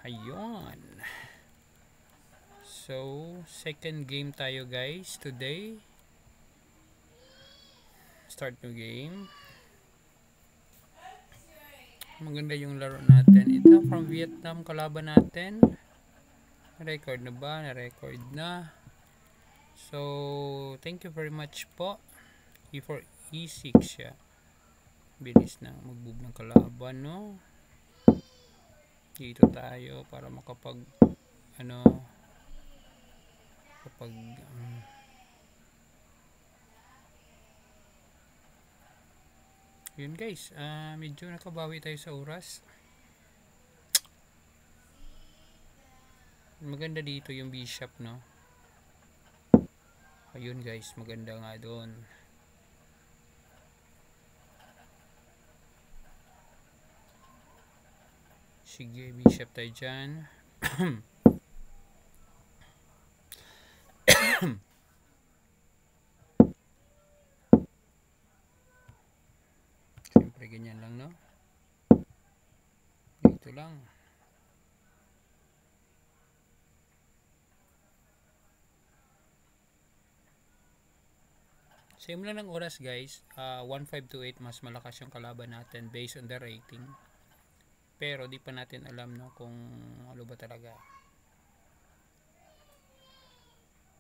Ayun. So, second game tayo guys today. Start new game. Maganda yung laro natin. Ito from Vietnam kalaban natin. Record na ba? Na-record na. So, thank you very much po. E4, E6 siya. Bilis na mag-move ng kalaban, no? Dito tayo para makapag kapag yun guys, medyo nakabawi tayo sa oras. Maganda dito yung bishop, no? Ayun guys, maganda nga doon. Sige, bishop tayo dyan. Siyempre ganyan lang, no? Dito lang. Same lang ng oras guys. 1528 mas malakas yung kalaban natin based on the rating. Pero di pa natin alam, no, kung ano ba talaga.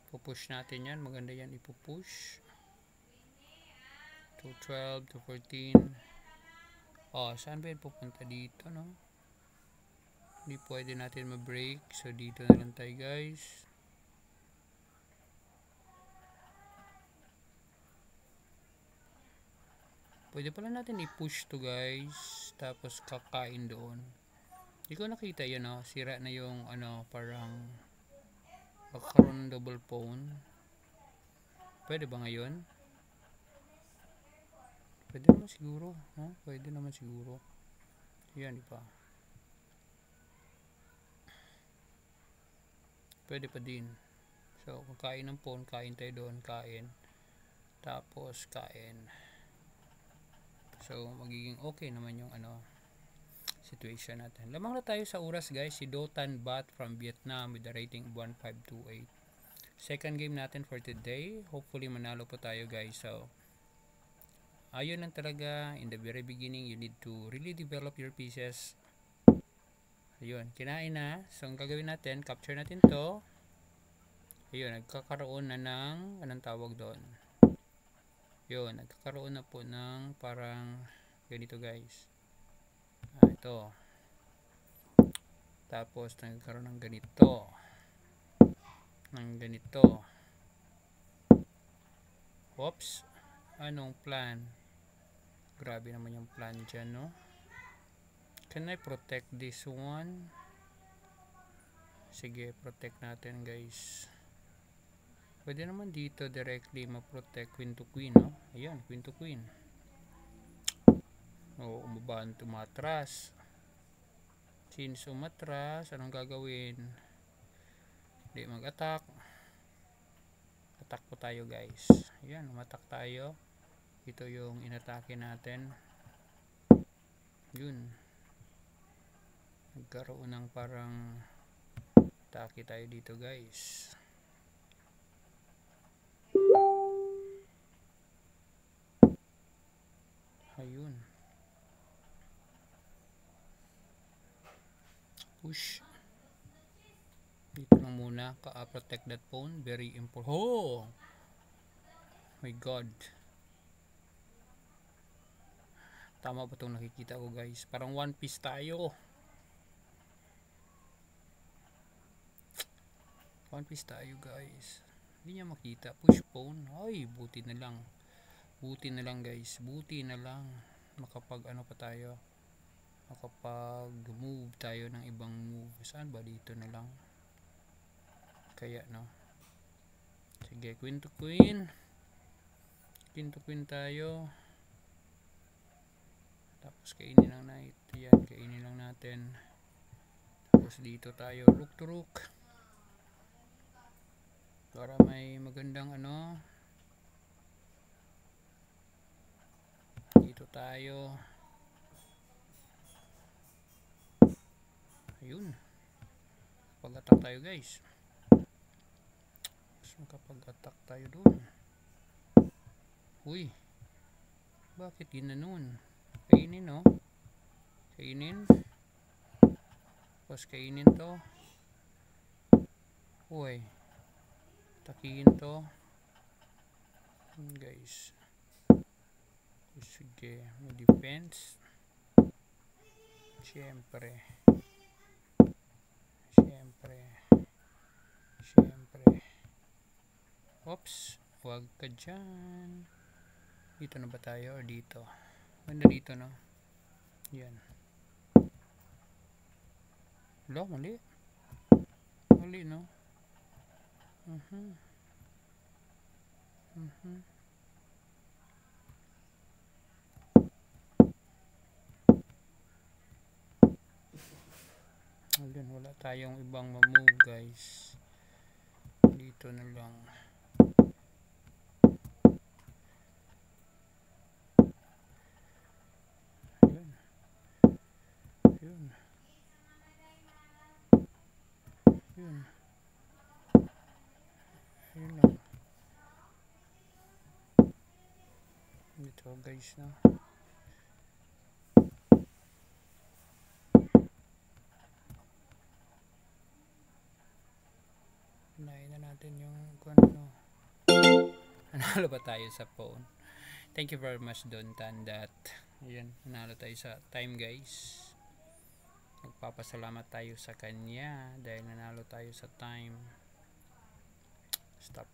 Pupush natin yan. Maganda yan ipupush. 212, 214. Saan ba yan pupunta? Dito, no? Hindi pwede natin ma-break. So dito na lang tayo guys. Pwede pala natin i-push to guys. Tapos kakain doon. Hindi ko nakita yun, no? Sira na yung parang magkakaroon ng double pawn. Pwede ba ngayon? Pwede naman siguro, no? Pwede naman siguro. Yan, di ba? Pwede pa din. So, kung kain ng pawn, kain tayo doon, kain. Tapos, kain. So, magiging okay naman yung situation natin. Lamang na tayo sa oras guys. Si Dotan Bat from Vietnam with the rating 1528. Second game natin for today. Hopefully manalo po tayo guys. So, ayun lang talaga. In the very beginning, you need to really develop your pieces. Ayun, kinain na. So, ang gagawin natin, capture natin to. Ayun, nagkakaroon na ng, anong tawag doon? Yun, nagkakaroon na po ng parang ganito guys. Ito. Tapos nagkakaroon ng ganito. Oops. Anong plan? Grabe naman yung plan dyan, no? Can I protect this one? Sige, protect natin guys. Pwede naman dito directly ma-protect queen to queen, no? Ayan, queen to queen. Umabaan, tumatras. Since umatras, anong gagawin? Hindi mag-attack. Attack po tayo guys. Ayan, umattack tayo. Ito yung inatake natin. Yun. Nagkaroon ng parang atake tayo dito guys. Ayun. Push. Dito lang muna. Protect that pawn. Very important. Oh! My God. Tama ba itong nakikita ko guys? Parang one piece tayo. One piece tayo guys. Hindi niya makita. Push pawn. Ay, buti na lang. Buti na lang guys. Buti na lang. Makapag pa tayo. Makapag move tayo ng ibang move. Saan ba? Dito na lang. Kaya no. Sige, queen to queen. Queen to queen tayo. Tapos kainin lang na ito. Yan, kainin lang natin. Tapos dito tayo. Rook to rook. Para may magandang dito tayo. Ayun. Makapag-attack tayo guys. Makapag-attack tayo dun. Uy, bakit ginanon? Kainin, no? Kainin. Tapos kainin to. Uy, takihin to. Guys, sige, may defense. Siyempre. Oops, huwag ka dyan. Dito na ba tayo or dito? Banda dito, no? Yan. Wala, mali. Mali, no? Ayun, wala tayong ibang ma-move guys. Dito na lang. Ayun. Ayun. Ayun. Ayun lang. Dito guys na. Unahin na natin yung ano. Nanalo ba tayo sa phone? Thank you very much Don Tandat. Ayan, nanalo tayo sa time guys. Magpapasalamat tayo sa kanya dahil nanalo tayo sa time. Stop